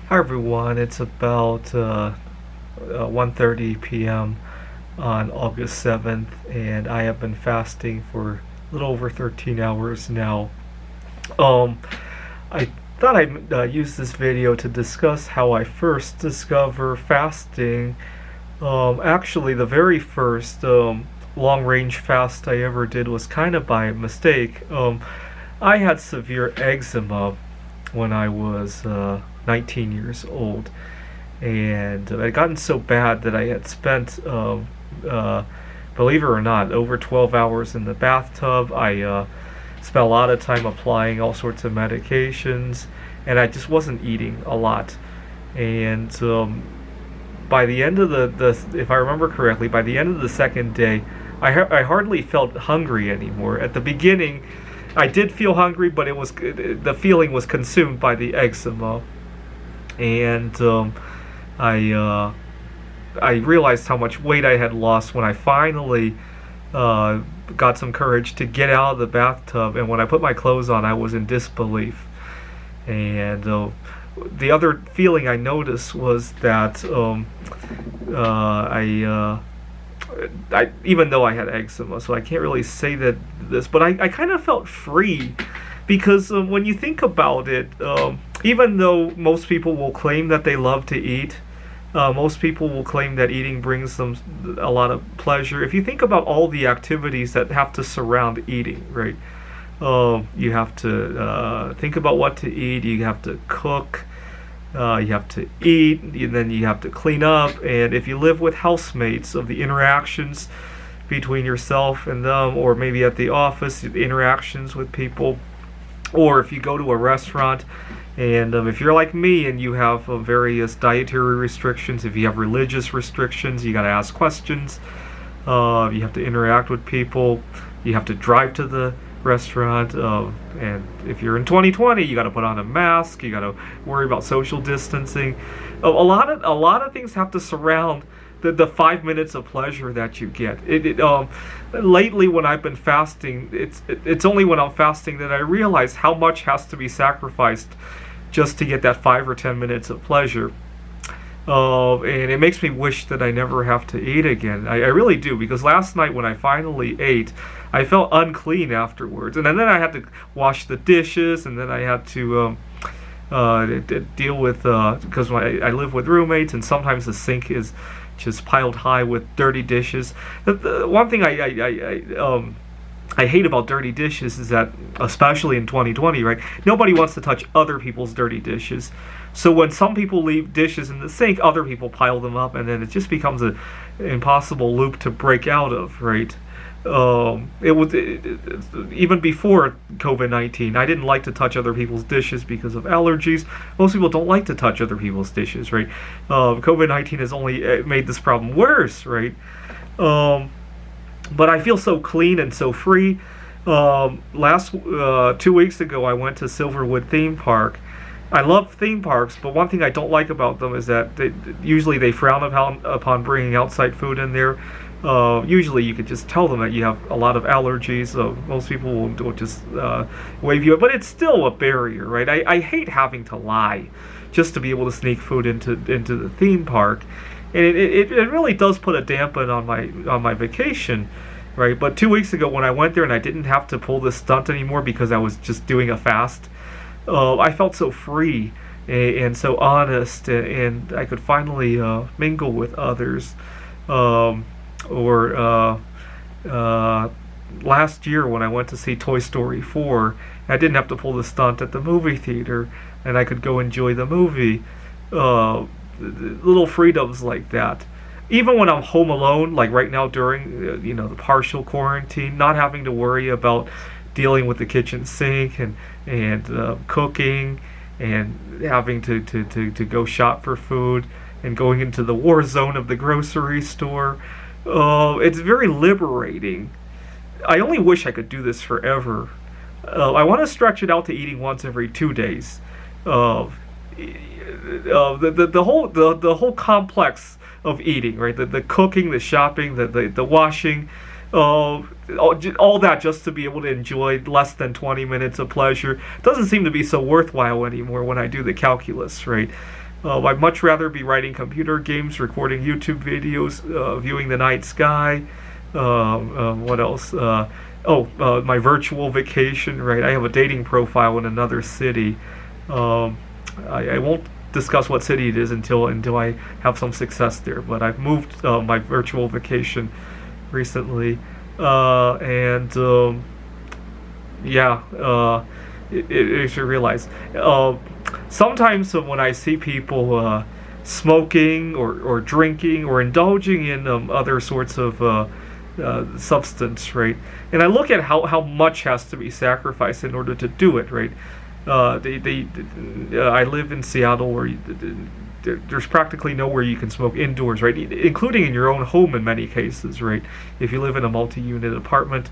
Hi everyone, it's about 1:30 p.m. on August 7th, and I have been fasting for a little over 13 hours now. Um, I thought I'd use this video to discuss how I first discovered fasting. Actually, the very first long range fast I ever did was kind of by mistake. I had severe eczema when I was 19 years old, and it had gotten so bad that I had spent, uh, believe it or not, over 12 hours in the bathtub. I spent a lot of time applying all sorts of medications, and I just wasn't eating a lot. And by the end of if I remember correctly, by the end of the second day, I hardly felt hungry anymore. At the beginning, I did feel hungry, but the feeling was consumed by the eczema, and I I realized how much weight I had lost when I finally got some courage to get out of the bathtub. And when I put my clothes on, I was in disbelief. And the other feeling I noticed was that I even though I had eczema, so I can't really say that but I kind of felt free because when you think about it, even though most people will claim that they love to eat, most people will claim that eating brings them a lot of pleasure. If you think about all the activities that have to surround eating, right? You have to think about what to eat. You have to cook. You have to eat, and then you have to clean up. And if you live with housemates, of the interactions between yourself and them, or maybe at the office, the interactions with people, or if you go to a restaurant, and if you're like me and you have various dietary restrictions, if you have religious restrictions, you got to ask questions. You have to interact with people. You have to drive to the restaurant, and if you're in 2020, you got to put on a mask. You got to worry about social distancing. A lot of things have to surround the 5 minutes of pleasure that you get. Lately, when I've been fasting, it's only when I'm fasting that I realize how much has to be sacrificed just to get that 5 or 10 minutes of pleasure. And it makes me wish that I never have to eat again. I really do, because last night when I finally ate, I felt unclean afterwards, and then I had to wash the dishes, and then I had to deal with because I live with roommates, and sometimes the sink is just piled high with dirty dishes. The one thing I hate about dirty dishes is that, especially in 2020, right? Nobody wants to touch other people's dirty dishes. So when some people leave dishes in the sink, other people pile them up, and then it just becomes an impossible loop to break out of, right? Even before COVID-19, I didn't like to touch other people's dishes because of allergies. Most people don't like to touch other people's dishes, right? COVID-19 has only made this problem worse, right? But I feel so clean and so free. Last 2 weeks ago, I went to Silverwood Theme Park. I love theme parks, but one thing I don't like about them is that usually they frown upon bringing outside food in there. Usually you could just tell them that you have a lot of allergies. Most people will just wave you, but it's still a barrier, right? I hate having to lie just to be able to sneak food into the theme park, and it really does put a dampen on my vacation, right? But 2 weeks ago when I went there and I didn't have to pull this stunt anymore because I was just doing a fast, I felt so free and so honest, and I could finally mingle with others. Last year when I went to see Toy Story 4, I didn't have to pull the stunt at the movie theater, and I could go enjoy the movie. Little freedoms like that. Even when I'm home alone, like right now during the partial quarantine, not having to worry about dealing with the kitchen sink and cooking, and having to go shop for food, and going into the war zone of the grocery store. It's very liberating. I only wish I could do this forever. I want to stretch it out to eating once every 2 days. The whole complex of eating, right? The cooking, the shopping, the washing, all that just to be able to enjoy less than 20 minutes of pleasure. It doesn't seem to be so worthwhile anymore when I do the calculus, right? I'd much rather be writing computer games, recording YouTube videos, viewing the night sky. What else? My virtual vacation, right? I have a dating profile in another city. I won't discuss what city it is until I have some success there. But I've moved my virtual vacation recently, and yeah, it should realize. Sometimes when I see people smoking or drinking or indulging in other sorts of substance, right? And I look at how much has to be sacrificed in order to do it, right? I live in Seattle where there's practically nowhere you can smoke indoors, right? Including in your own home in many cases, right? If you live in a multi-unit apartment.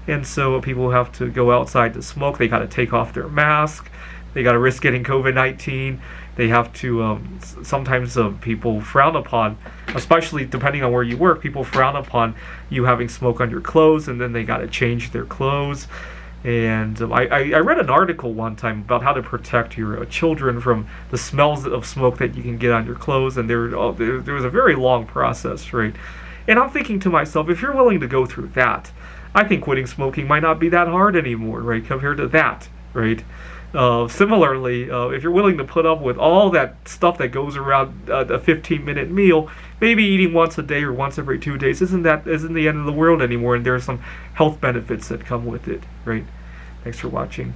And so people have to go outside to smoke. They got to take off their mask. They got to risk getting COVID-19. They have to, sometimes people frown upon, especially depending on where you work, people frown upon you having smoke on your clothes, and then they got to change their clothes. And I read an article one time about how to protect your children from the smells of smoke that you can get on your clothes, and there was a very long process, right? And I'm thinking to myself, if you're willing to go through that, I think quitting smoking might not be that hard anymore, right, compared to that, right? Similarly, if you're willing to put up with all that stuff that goes around a 15-minute meal, maybe eating once a day or once every 2 days isn't the end of the world anymore, and there are some health benefits that come with it, right? Thanks for watching.